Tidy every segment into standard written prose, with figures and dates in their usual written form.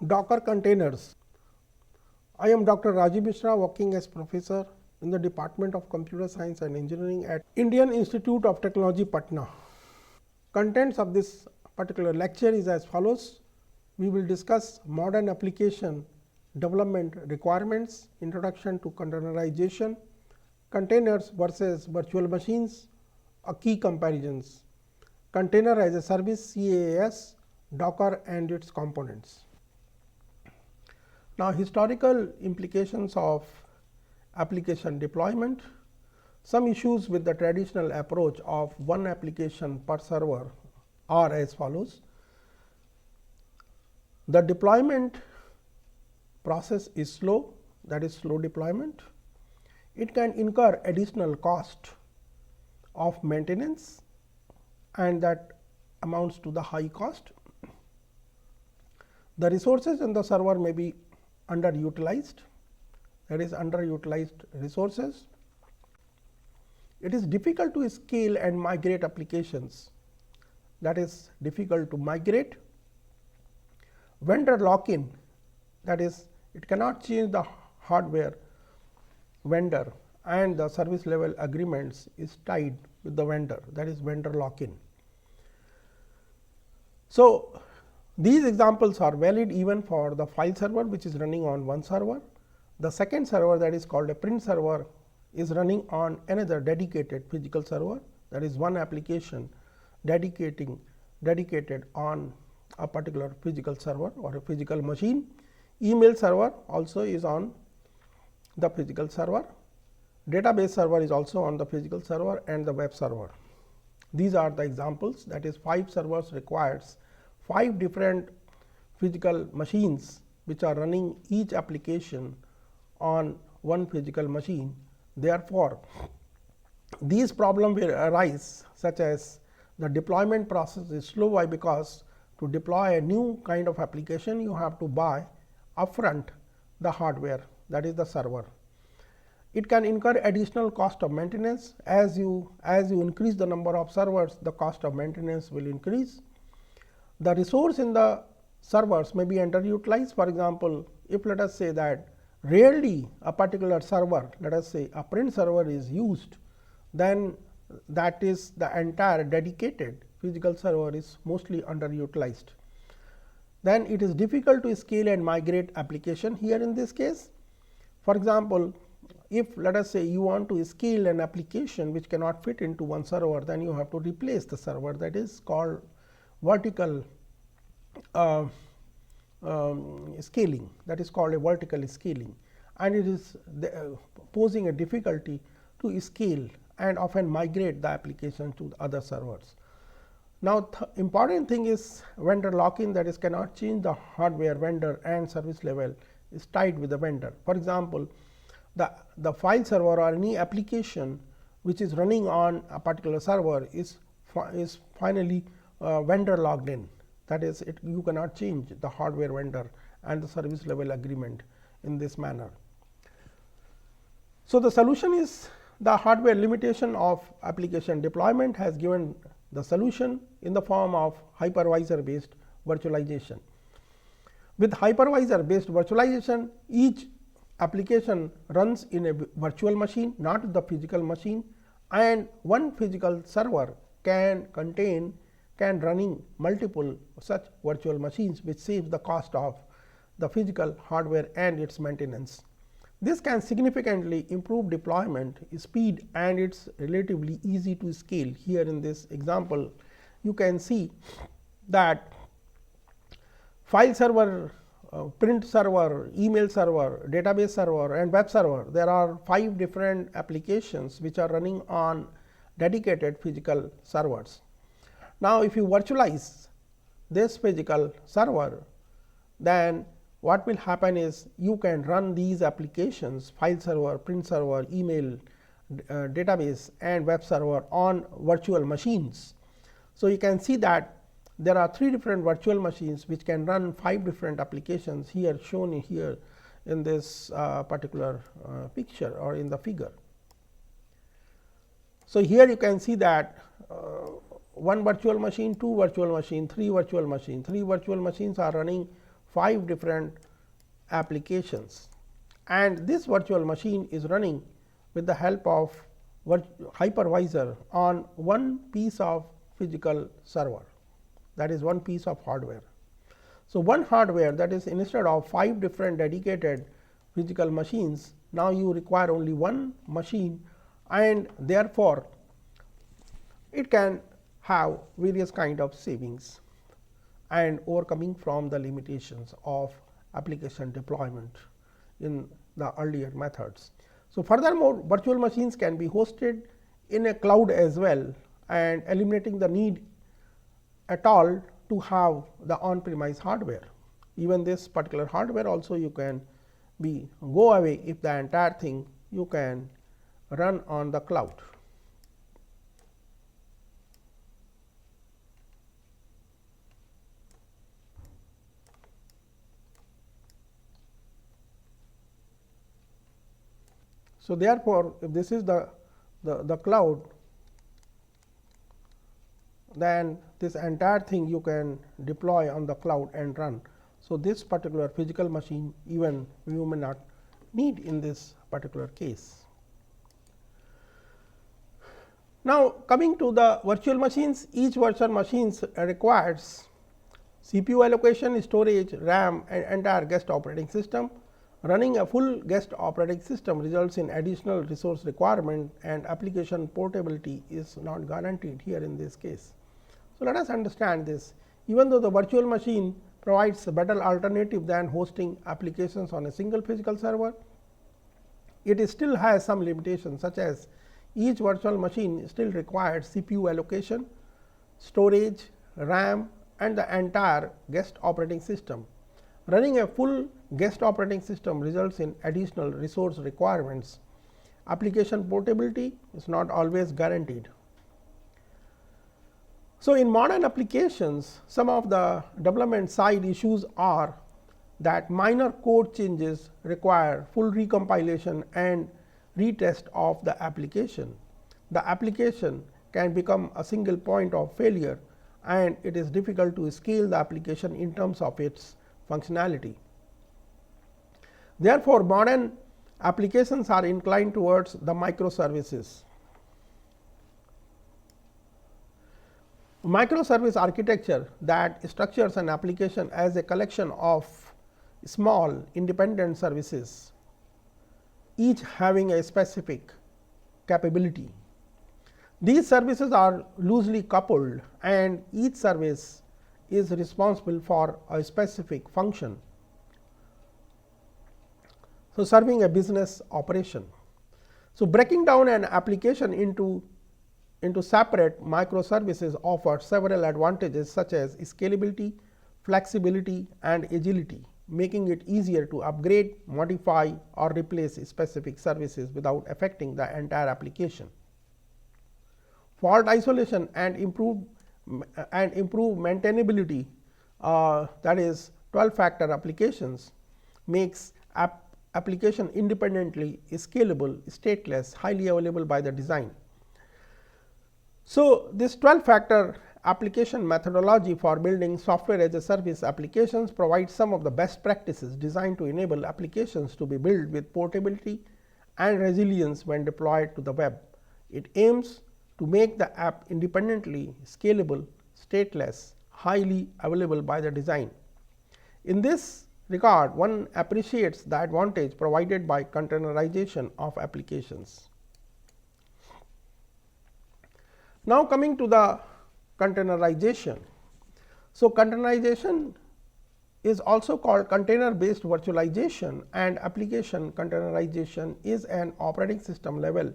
Docker containers. I am Dr. Rajiv Mishra, working as professor in the Department of Computer Science and Engineering at Indian Institute of Technology, Patna. Contents of this particular lecture is as follows. We will discuss modern application development requirements, introduction to containerization, containers versus virtual machines, a key comparisons, container as a service CAS, Docker and its components. Now, historical implications of application deployment. Some issues with the traditional approach of one application per server are as follows. The deployment process is slow, that is slow deployment. It can incur additional cost of maintenance, and that amounts to the high cost. The resources in the server may be underutilized, that is underutilized resources. It is difficult to scale and migrate applications, that is difficult to migrate. Vendor lock-in, that is it cannot change the hardware vendor, and the service level agreements is tied with the vendor, that is vendor lock-in. So, these examples are valid even for the file server, which is running on one server. The second server, that is called a print server, is running on another dedicated physical server, that is one application dedicated on a particular physical server or a physical machine. Email server also is on the physical server. Database server is also on the physical server, and the web server. These are the examples, that is 5 servers requires 5 different physical machines which are running each application on one physical machine. Therefore, these problems will arise, such as the deployment process is slow. Why? Because to deploy a new kind of application, you have to buy upfront the hardware, that is the server. It can incur additional cost of maintenance. As you increase the number of servers, the cost of maintenance will increase. The resource in the servers may be underutilized. For example, if let us say that rarely a particular server, let us say a print server is used, then that is the entire dedicated physical server is mostly underutilized. Then it is difficult to scale and migrate application here in this case. For example, if let us say you want to scale an application which cannot fit into one server, then you have to replace the server, that is called vertical scaling, that is called a vertical scaling, and it is posing a difficulty to scale and often migrate the application to the other servers. Now, important thing is vendor lock-in, that is cannot change the hardware vendor, and service level is tied with the vendor. For example, the file server or any application which is running on a particular server is finally vendor logged in, that is you cannot change the hardware vendor and the service level agreement in this manner. So, the solution is the hardware limitation of application deployment has given the solution in the form of hypervisor based virtualization. With hypervisor based virtualization, each application runs in a virtual machine, not the physical machine, and one physical server can running multiple such virtual machines, which saves the cost of the physical hardware and its maintenance. This can significantly improve deployment speed, and it is relatively easy to scale. Here in this example, you can see that file server, print server, email server, database server, and web server. There are 5 different applications which are running on dedicated physical servers. Now, if you virtualize this physical server, then what will happen is you can run these applications, file server, print server, email, database, and web server on virtual machines. So, you can see that there are 3 different virtual machines which can run 5 different applications here shown here in this particular picture or in the figure. So, here you can see that one virtual machine, 2 virtual machine, 3 virtual machine, 3 virtual machines are running 5 different applications, and this virtual machine is running with the help of hypervisor on one piece of physical server, that is one piece of hardware. So, one hardware, that is, instead of 5 different dedicated physical machines, now you require only one machine, and therefore, it can have various kind of savings and overcoming from the limitations of application deployment in the earlier methods. So, furthermore, virtual machines can be hosted in a cloud as well, and eliminating the need at all to have the on premise hardware. Even this particular hardware also you can go away if the entire thing you can run on the cloud. So, therefore, if this is the cloud, then this entire thing you can deploy on the cloud and run. So, this particular physical machine even you may not need in this particular case. Now, coming to the virtual machines, each virtual machine requires CPU allocation, storage, RAM and entire guest operating system. Running a full guest operating system results in additional resource requirement, and application portability is not guaranteed here in this case. So, let us understand this. Even though the virtual machine provides a better alternative than hosting applications on a single physical server, it still has some limitations, such as each virtual machine still requires CPU allocation, storage, RAM and the entire guest operating system. Running a full guest operating system results in additional resource requirements. Application portability is not always guaranteed. So, in modern applications, some of the development side issues are that minor code changes require full recompilation and retest of the application. The application can become a single point of failure, and it is difficult to scale the application in terms of its functionality. Therefore, modern applications are inclined towards the microservices. Microservice architecture that structures an application as a collection of small independent services, each having a specific capability. These services are loosely coupled, and each service is responsible for a specific function. So, serving a business operation. So, breaking down an application into separate microservices offers several advantages, such as scalability, flexibility and agility, making it easier to upgrade, modify or replace specific services without affecting the entire application. Fault isolation and improve maintainability, that is 12-factor applications, makes application independently scalable, stateless, highly available by the design. So, this 12-factor application methodology for building software as a service applications provides some of the best practices designed to enable applications to be built with portability and resilience when deployed to the web. It aims to make the app independently scalable, stateless, highly available by the design. In this regard, one appreciates the advantage provided by containerization of applications. Now, coming to the containerization. So, containerization is also called container based virtualization, and application containerization is an operating system level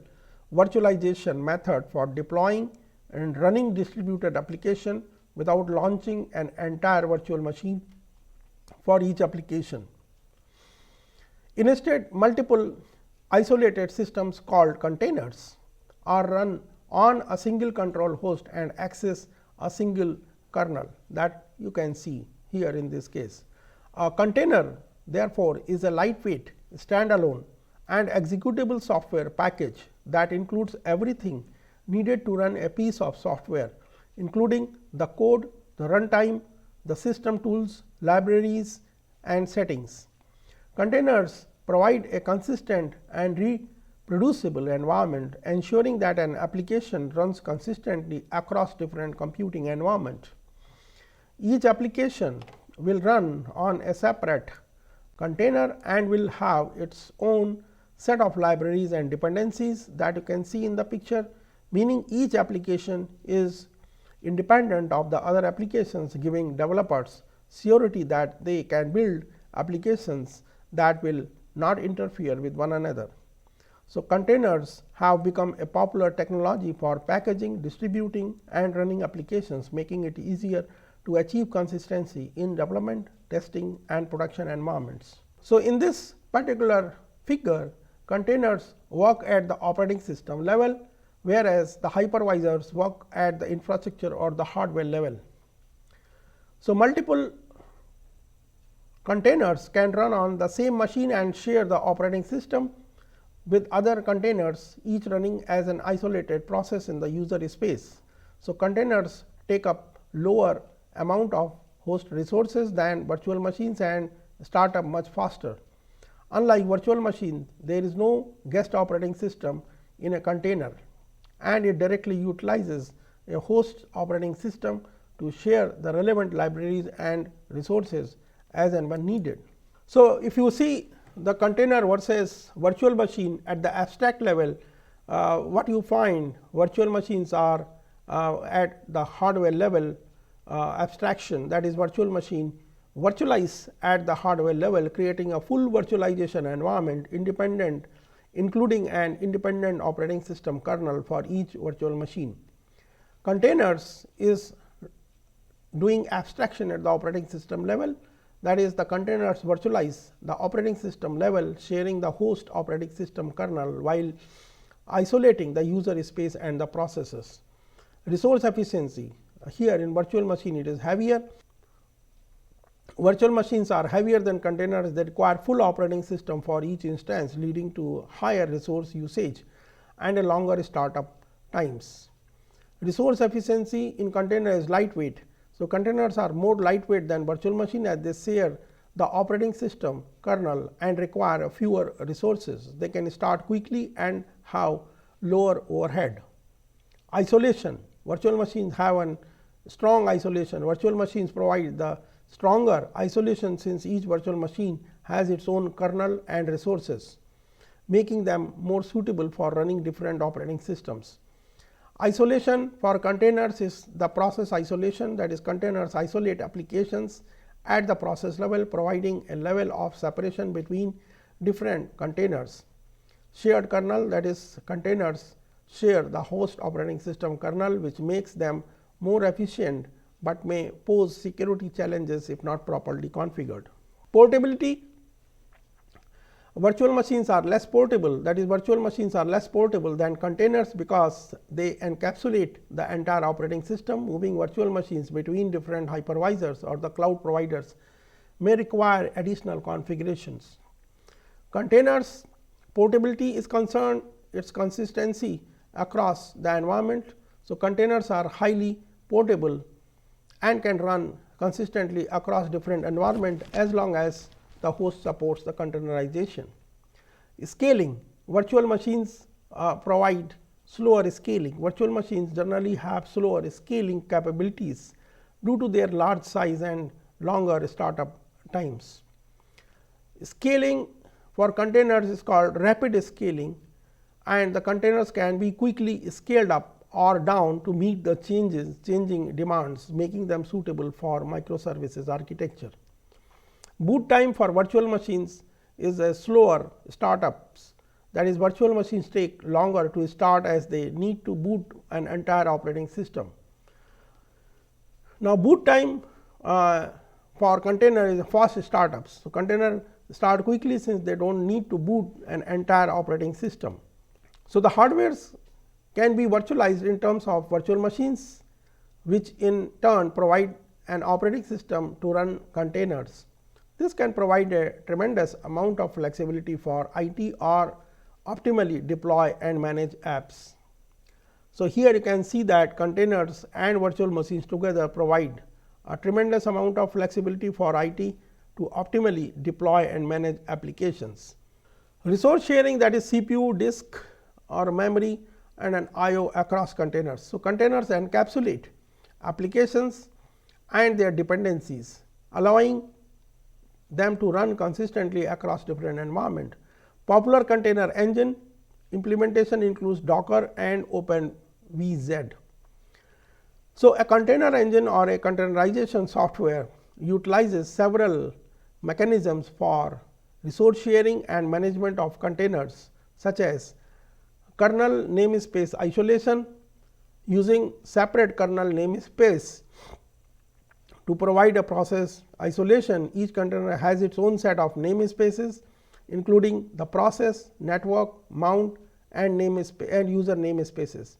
virtualization method for deploying and running distributed application without launching an entire virtual machine for each application. Instead, multiple isolated systems called containers are run on a single control host and access a single kernel, that you can see here in this case. A container therefore, is a lightweight, standalone and executable software package that includes everything needed to run a piece of software, including the code, the runtime, the system tools, libraries and settings. Containers provide a consistent and reproducible environment, ensuring that an application runs consistently across different computing environments. Each application will run on a separate container and will have its own set of libraries and dependencies that you can see in the picture, meaning each application is independent of the other applications, giving developers surety that they can build applications that will not interfere with one another. So, containers have become a popular technology for packaging, distributing and running applications, making it easier to achieve consistency in development, testing and production environments. So, in this particular figure, containers work at the operating system level, whereas the hypervisors work at the infrastructure or the hardware level. So, multiple containers can run on the same machine and share the operating system with other containers, each running as an isolated process in the user space. So, containers take up lower amount of host resources than virtual machines and start up much faster. Unlike virtual machines, there is no guest operating system in a container, and it directly utilizes a host operating system to share the relevant libraries and resources as and when needed. So, if you see the container versus virtual machine at the abstract level, what you find, virtual machines are at the hardware level abstraction, that is virtual machine virtualize at the hardware level, creating a full virtualization environment independent, including an independent operating system kernel for each virtual machine. Containers is doing abstraction at the operating system level, that is the containers virtualize the operating system level, sharing the host operating system kernel while isolating the user space and the processes. Resource efficiency, here in virtual machine it is heavier. Virtual machines are heavier than containers that require full operating system for each instance, leading to higher resource usage and a longer startup times. Resource efficiency in container is lightweight. So, containers are more lightweight than virtual machine as they share the operating system kernel and require fewer resources. They can start quickly and have lower overhead. Isolation, virtual machines have a strong isolation. Virtual machines provide the stronger isolation, since each virtual machine has its own kernel and resources, making them more suitable for running different operating systems. Isolation for containers is the process isolation, that is containers isolate applications at the process level, providing a level of separation between different containers. Shared kernel, that is containers share the host operating system kernel, which makes them more efficient, but may pose security challenges if not properly configured. Portability, virtual machines are less portable, that is virtual machines are less portable than containers because they encapsulate the entire operating system. Moving virtual machines between different hypervisors or the cloud providers may require additional configurations. Containers portability is concerned its consistency across the environment. So, containers are highly portable and can run consistently across different environments as long as the host supports the containerization. Scaling, virtual machines provide slower scaling. Virtual machines generally have slower scaling capabilities due to their large size and longer startup times. Scaling for containers is called rapid scaling, and the containers can be quickly scaled up or down to meet the changing demands, making them suitable for microservices architecture. Boot time for virtual machines is a slower startups, that is virtual machines take longer to start as they need to boot an entire operating system. Now, boot time for container is fast startups. So, container start quickly since they do not need to boot an entire operating system. So, the hardwares can be virtualized in terms of virtual machines, which in turn provide an operating system to run containers. This can provide a tremendous amount of flexibility for IT or optimally deploy and manage apps. So, here you can see that containers and virtual machines together provide a tremendous amount of flexibility for IT to optimally deploy and manage applications. Resource sharing, that is CPU, disk or memory and an I/O across containers. So, containers encapsulate applications and their dependencies, allowing them to run consistently across different environments. Popular container engine implementation includes Docker and OpenVZ. So, a container engine or a containerization software utilizes several mechanisms for resource sharing and management of containers, such as kernel namespace isolation, using separate kernel namespace to provide a process isolation. Each container has its own set of namespaces, including the process, network, mount and user namespaces.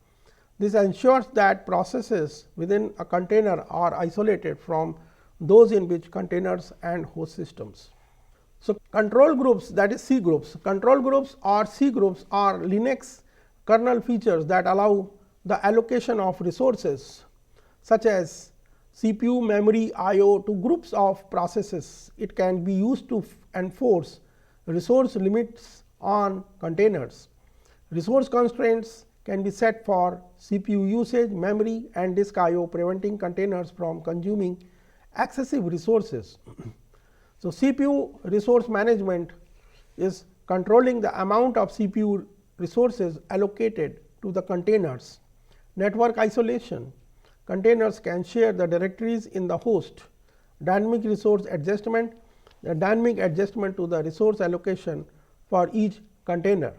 This ensures that processes within a container are isolated from those in which containers and host systems. So, control groups, that is C groups. Control groups or C groups are Linux kernel features that allow the allocation of resources such as CPU, memory, I/O to groups of processes. It can be used to enforce resource limits on containers. Resource constraints can be set for CPU usage, memory and disk I/O, preventing containers from consuming excessive resources. So, CPU resource management is controlling the amount of CPU resources allocated to the containers. Network isolation, containers can share the directories in the host. Dynamic resource adjustment, the dynamic adjustment to the resource allocation for each container.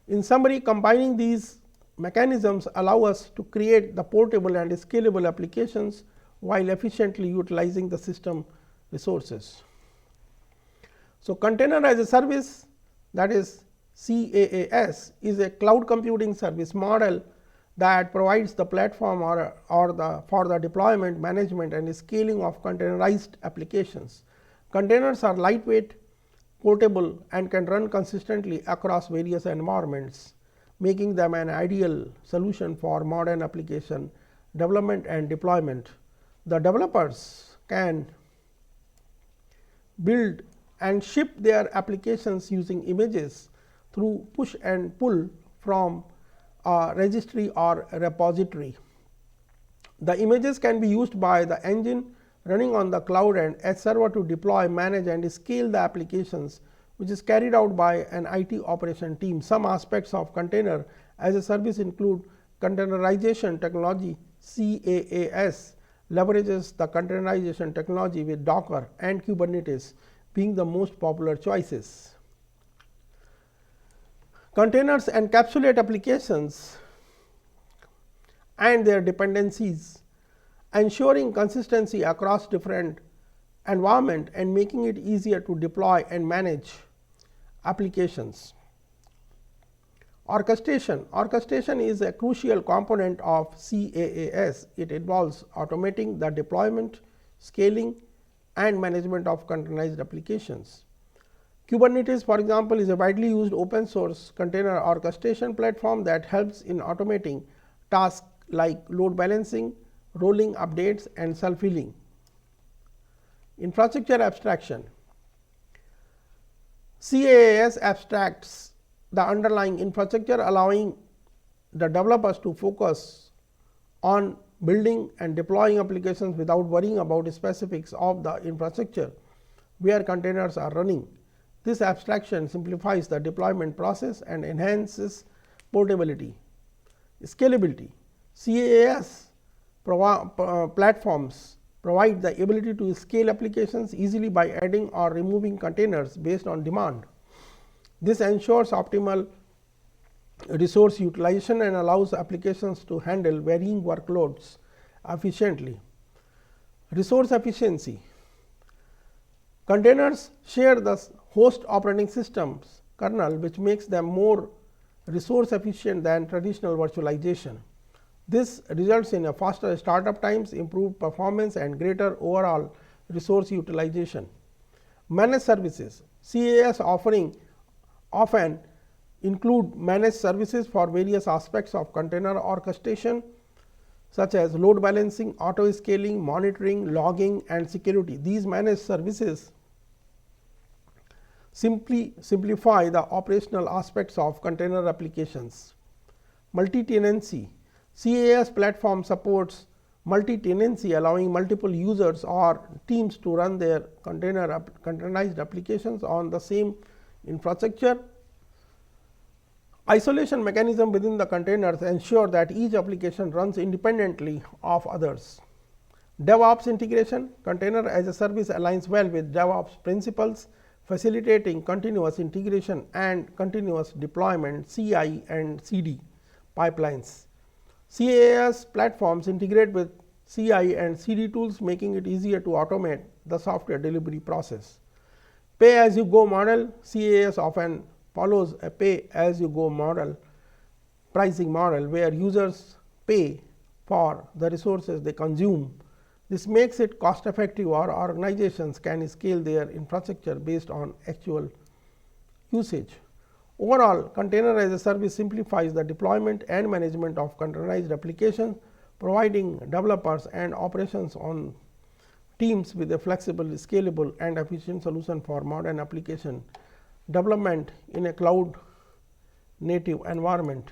In summary, combining these mechanisms allow us to create the portable and scalable applications while efficiently utilizing the system resources. So, container as a service, that is CaaS, is a cloud computing service model that provides the platform for the deployment, management and scaling of containerized applications. Containers are lightweight, portable and can run consistently across various environments, making them an ideal solution for modern application development and deployment. The developers can build and ship their applications using images through push and pull from a registry or a repository. The images can be used by the engine running on the cloud and edge server to deploy, manage and scale the applications, which is carried out by an IT operation team. Some aspects of container as a service include containerization technology. CaaS leverages the containerization technology, with Docker and Kubernetes being the most popular choices. Containers encapsulate applications and their dependencies, ensuring consistency across different environments and making it easier to deploy and manage applications. Orchestration. Orchestration is a crucial component of CaaS. It involves automating the deployment, scaling and management of containerized applications. Kubernetes, for example, is a widely used open source container orchestration platform that helps in automating tasks like load balancing, rolling updates and self-healing. Infrastructure abstraction. CaaS abstracts the underlying infrastructure, allowing the developers to focus on building and deploying applications without worrying about the specifics of the infrastructure where containers are running. This abstraction simplifies the deployment process and enhances portability. Scalability. CaaS platforms provide the ability to scale applications easily by adding or removing containers based on demand. This ensures optimal resource utilization and allows applications to handle varying workloads efficiently. Resource efficiency. Containers share the host operating systems kernel, which makes them more resource efficient than traditional virtualization. This results in a faster startup times, improved performance and greater overall resource utilization. Managed services. CaaS offering often include managed services for various aspects of container orchestration, such as load balancing, auto scaling, monitoring, logging and security. These managed services simplify the operational aspects of container applications. Multi-tenancy. CAS platform supports multi-tenancy, allowing multiple users or teams to run their containerized applications on the same infrastructure. Isolation mechanism within the containers ensure that each application runs independently of others. DevOps integration. Container as a service aligns well with DevOps principles, facilitating continuous integration and continuous deployment (CI and CD) pipelines. CAS platforms integrate with CI and CD tools, making it easier to automate the software delivery process. Pay-as-you-go model. CAS often follows a pay-as-you-go model, pricing model, where users pay for the resources they consume. This makes it cost effective, or organizations can scale their infrastructure based on actual usage. Overall, container as a service simplifies the deployment and management of containerized applications, providing developers and operations on teams with a flexible, scalable and efficient solution for modern application development in a cloud native environment.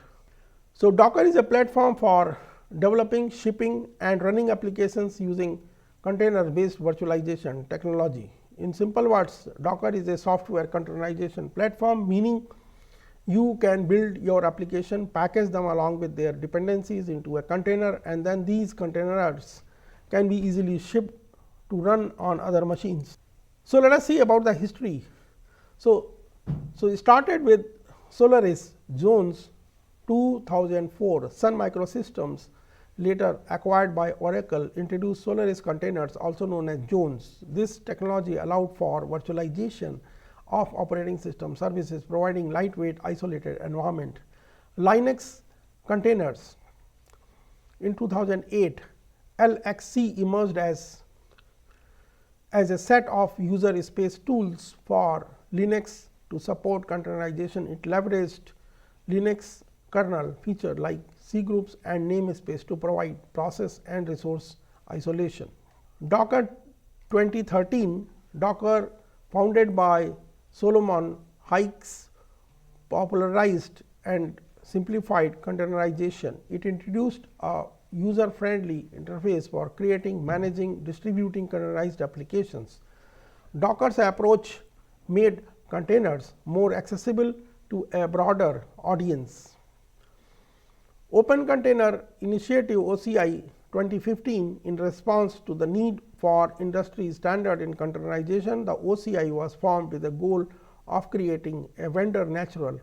So, Docker is a platform for developing, shipping and running applications using container based virtualization technology. In simple words, Docker is a software containerization platform, meaning you can build your application, package them along with their dependencies into a container, and then these containers can be easily shipped to run on other machines. So, let us see about the history. So it started with Solaris Jones 2004. Sun Microsystems, later acquired by Oracle, introduced Solaris containers, also known as Jones. This technology allowed for virtualization of operating system services, providing lightweight isolated environment. Linux containers. In 2008, LXC emerged as a set of user space tools for Linux to support containerization. It leveraged Linux kernel features like C groups and namespace to provide process and resource isolation. Docker 2013. Docker, founded by Solomon Hykes, popularized and simplified containerization. It introduced a user-friendly interface for creating, managing, distributing containerized applications. Docker's approach made containers more accessible to a broader audience. Open Container Initiative (OCI) 2015. In response to the need for industry standard in containerization, the OCI was formed with the goal of creating a vendor neutral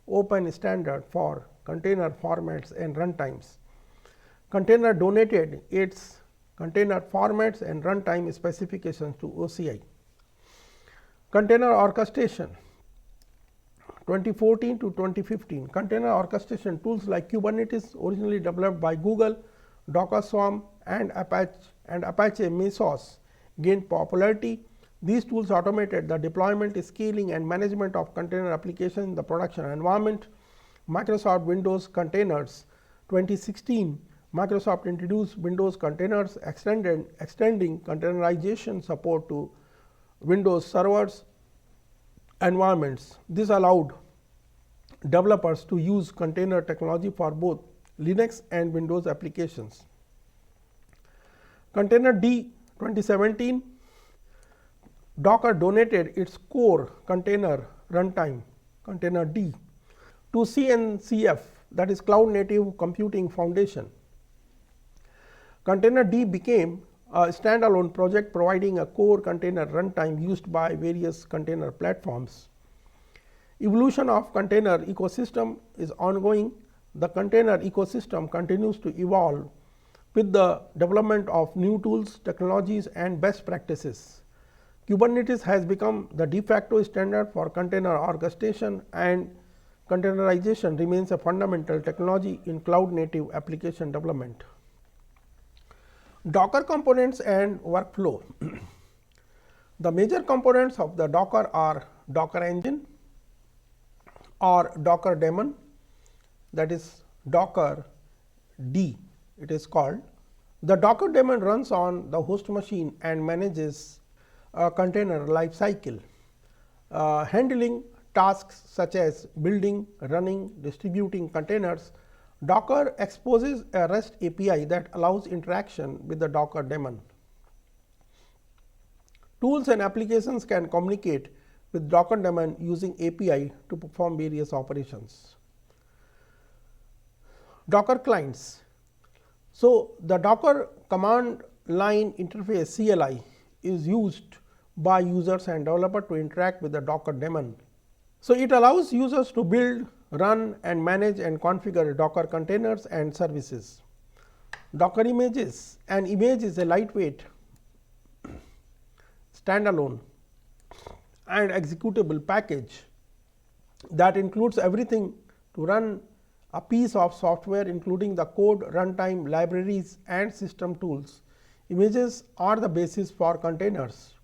open standard for container formats and runtimes. Container donated its container formats and runtime specifications to OCI. Container orchestration 2014 to 2015. Container orchestration tools like Kubernetes, originally developed by Google, Docker Swarm and Apache Mesos, gained popularity. These tools automated the deployment, scaling and management of container applications in the production environment. Microsoft Windows Containers 2016. Microsoft introduced Windows Containers, extending containerization support to Windows servers environments. This allowed developers to use container technology for both Linux and Windows applications. Containerd 2017. Docker donated its core container runtime Containerd to CNCF, that is Cloud Native Computing Foundation. Containerd became a standalone project, providing a core container runtime used by various container platforms. Evolution of container ecosystem is ongoing. The container ecosystem continues to evolve with the development of new tools, technologies and best practices. Kubernetes has become the de facto standard for container orchestration, and containerization remains a fundamental technology in cloud native application development. Docker components and workflow. The major components of the Docker are Docker engine or Docker daemon, that is Docker D it is called. The Docker daemon runs on the host machine and manages a container life cycle, handling tasks such as building, running, distributing containers. Docker exposes a REST API that allows interaction with the Docker daemon. Tools and applications can communicate with Docker daemon using API to perform various operations. Docker clients. So, the Docker command line interface CLI is used by users and developers to interact with the Docker daemon. So, it allows users to build, run and manage and configure Docker containers and services. Docker images. An image is a lightweight, standalone and executable package that includes everything to run a piece of software, including the code, runtime, libraries and system tools. Images are the basis for containers.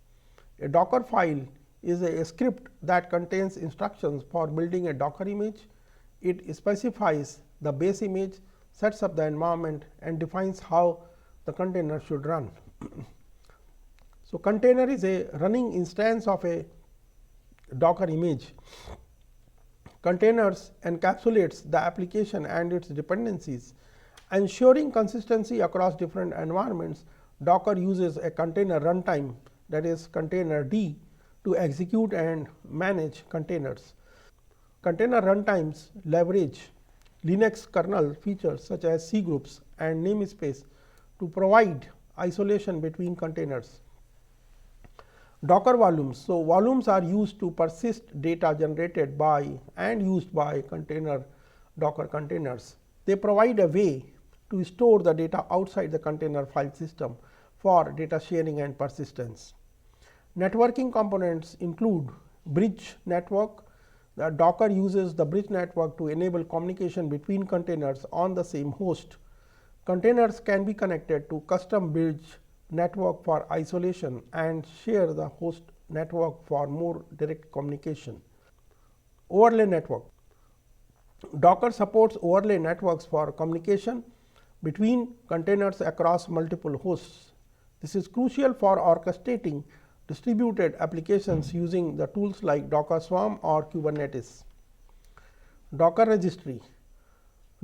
A Docker file is a script that contains instructions for building a Docker image. It specifies the base image, sets up the environment and defines how the container should run. So, container is a running instance of a Docker image. Containers encapsulates the application and its dependencies. Ensuring consistency across different environments, Docker uses a container runtime, that is containerd, to execute and manage containers. Container runtimes leverage Linux kernel features such as cgroups and namespace to provide isolation between containers. Docker volumes. So, volumes are used to persist data generated by and used by Docker containers. They provide a way to store the data outside the container file system for data sharing and persistence. Networking components include bridge network. The Docker uses the bridge network to enable communication between containers on the same host. Containers can be connected to custom bridge network for isolation and share the host network for more direct communication. Overlay network. Docker supports overlay networks for communication between containers across multiple hosts. This is crucial for orchestrating distributed applications using the tools like Docker Swarm or Kubernetes. Docker registry.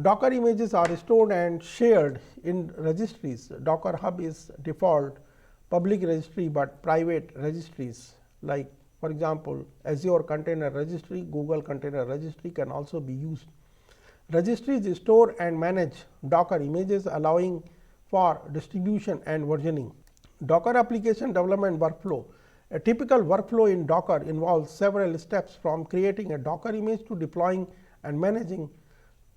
Docker images are stored and shared in registries. Docker Hub is default public registry, but private registries like, for example, Azure Container Registry, Google Container Registry can also be used. Registries store and manage Docker images, allowing for distribution and versioning. Docker application development workflow. A typical workflow in Docker involves several steps, from creating a Docker image to deploying and managing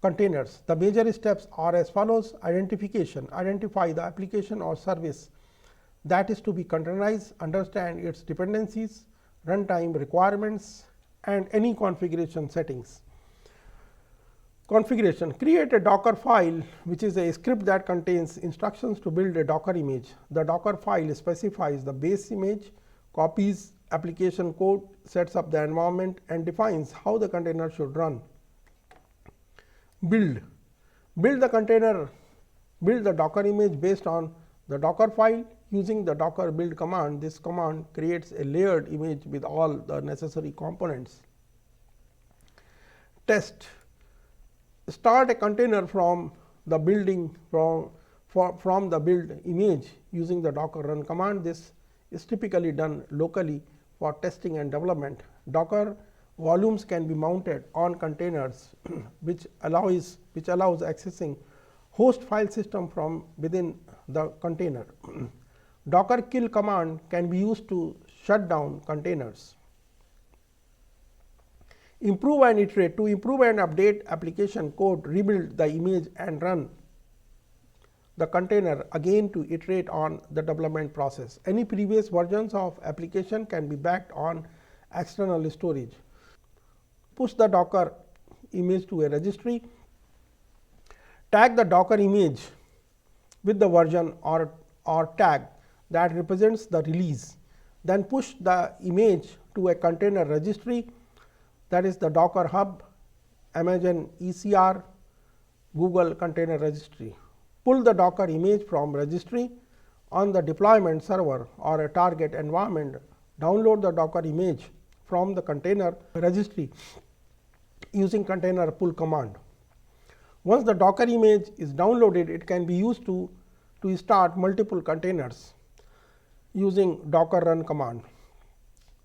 containers. The major steps are as follows: identification, identify the application or service that is to be containerized, understand its dependencies, runtime requirements and any configuration settings. Configuration: create a Docker file, which is a script that contains instructions to build a Docker image. The Docker file specifies the base image, copies application code, sets up the environment and defines how the container should run. Build the Docker image based on the Docker file using the Docker build command. This command creates a layered image with all the necessary components. Test: start a container from the building from the build image using the Docker run command. This is typically done locally for testing and development. Docker volumes can be mounted on containers which allows accessing host file system from within the container. Docker kill command can be used to shut down containers. Improve and iterate: to improve and update application code, rebuild the image and run the container again to iterate on the development process. Any previous versions of application can be backed on external storage. Push the Docker image to a registry. Tag the Docker image with the version or tag that represents the release. Then push the image to a container registry, that is the Docker Hub, Amazon ECR, Google Container Registry. pull the Docker image from registry on the deployment server or a target environment, download the Docker image from the container registry using container pull command. Once the Docker image is downloaded, it can be used to start multiple containers using Docker run command.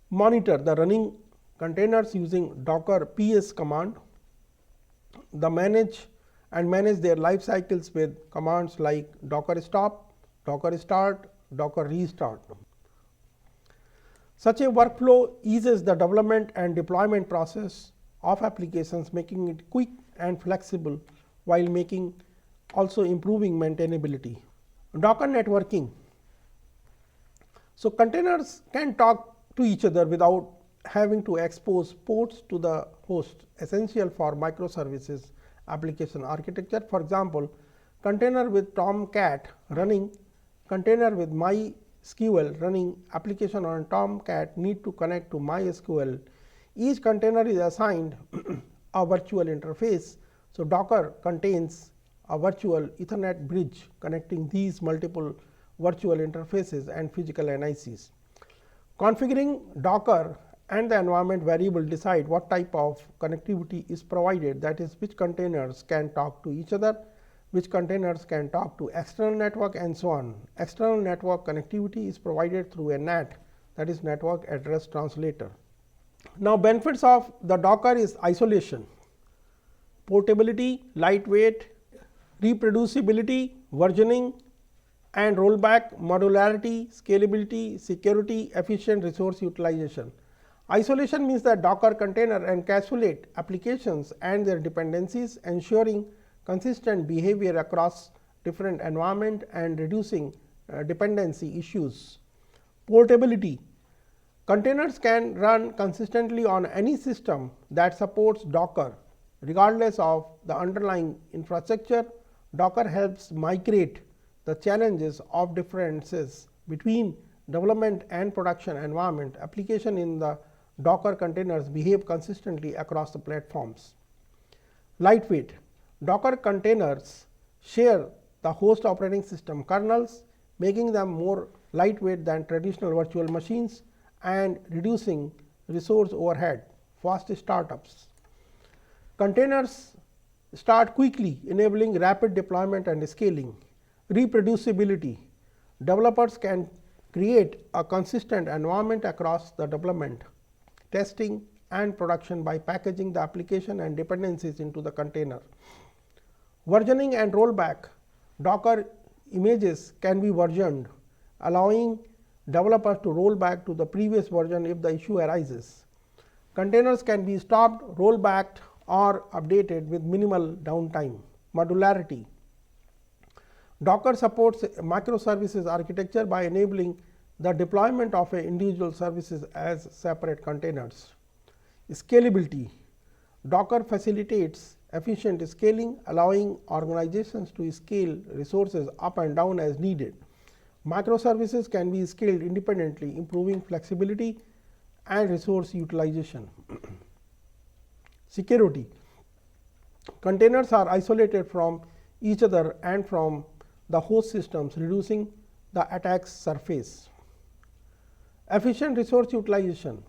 Monitor the running containers using Docker ps command. Manage their life cycles with commands like Docker stop, Docker start, Docker restart. Such a workflow eases the development and deployment process of applications, making it quick and flexible while also improving maintainability. Docker networking. So, containers can talk to each other without having to expose ports to the host, essential for microservices application architecture. For example, container with Tomcat running, container with MySQL running application on Tomcat need to connect to MySQL. Each container is assigned a virtual interface. So, Docker contains a virtual Ethernet bridge connecting these multiple virtual interfaces and physical NICs. Configuring Docker and the environment variable decide what type of connectivity is provided, that is, which containers can talk to each other, which containers can talk to external network, and so on. External network connectivity is provided through a NAT, that is, network address translator. Now, benefits of the Docker is isolation, portability, lightweight, reproducibility, versioning and rollback, modularity, scalability, security, efficient resource utilization. Isolation means that Docker container encapsulate applications and their dependencies, ensuring consistent behavior across different environment and reducing dependency issues. Portability. Containers can run consistently on any system that supports Docker regardless of the underlying infrastructure. Docker helps migrate the challenges of differences between development and production environment. Application in the Docker containers behave consistently across the platforms. Lightweight. Docker containers share the host operating system kernels, making them more lightweight than traditional virtual machines and reducing resource overhead. Fast startups. Containers start quickly, enabling rapid deployment and scaling. Reproducibility. Developers can create a consistent environment across the development, testing and production by packaging the application and dependencies into the container. Versioning and rollback. Docker images can be versioned, allowing developers to roll back to the previous version if the issue arises. Containers can be stopped, rollbacked or updated with minimal downtime. Modularity. Docker supports microservices architecture by enabling the deployment of individual services as separate containers. Scalability. Docker facilitates efficient scaling, allowing organizations to scale resources up and down as needed. Microservices can be scaled independently, improving flexibility and resource utilization. Security. Containers are isolated from each other and from the host systems, reducing the attack surface. Efficient resource utilization.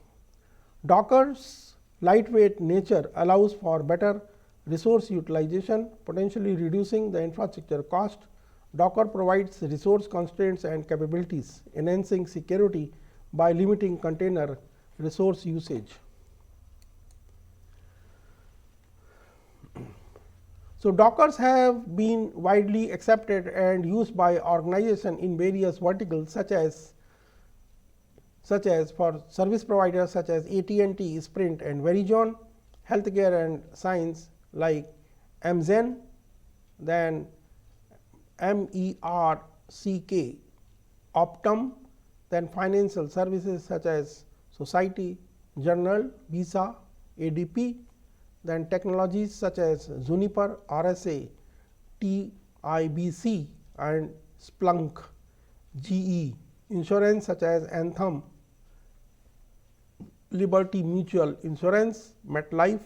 Docker's lightweight nature allows for better resource utilization, potentially reducing the infrastructure cost. Docker provides resource constraints and capabilities, enhancing security by limiting container resource usage. So, Dockers have been widely accepted and used by organizations in various verticals such as for service providers such as AT&T, Sprint and Verizon, healthcare and science like Amgen, then MERCK, Optum, then financial services such as Society General, Visa, ADP, then technologies such as Juniper, RSA, TIBC and Splunk, GE, insurance such as Anthem, Liberty Mutual Insurance, MetLife,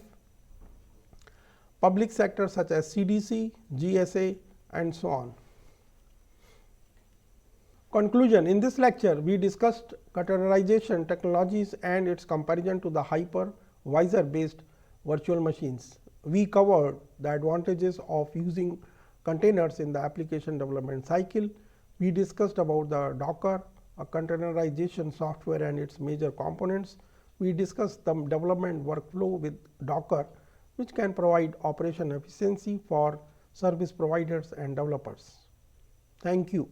public sector such as CDC, GSA and so on. Conclusion: in this lecture, we discussed containerization technologies and its comparison to the hypervisor based virtual machines. We covered the advantages of using containers in the application development cycle. We discussed about the Docker, a containerization software and its major components. We discussed the development workflow with Docker, which can provide operation efficiency for service providers and developers. Thank you.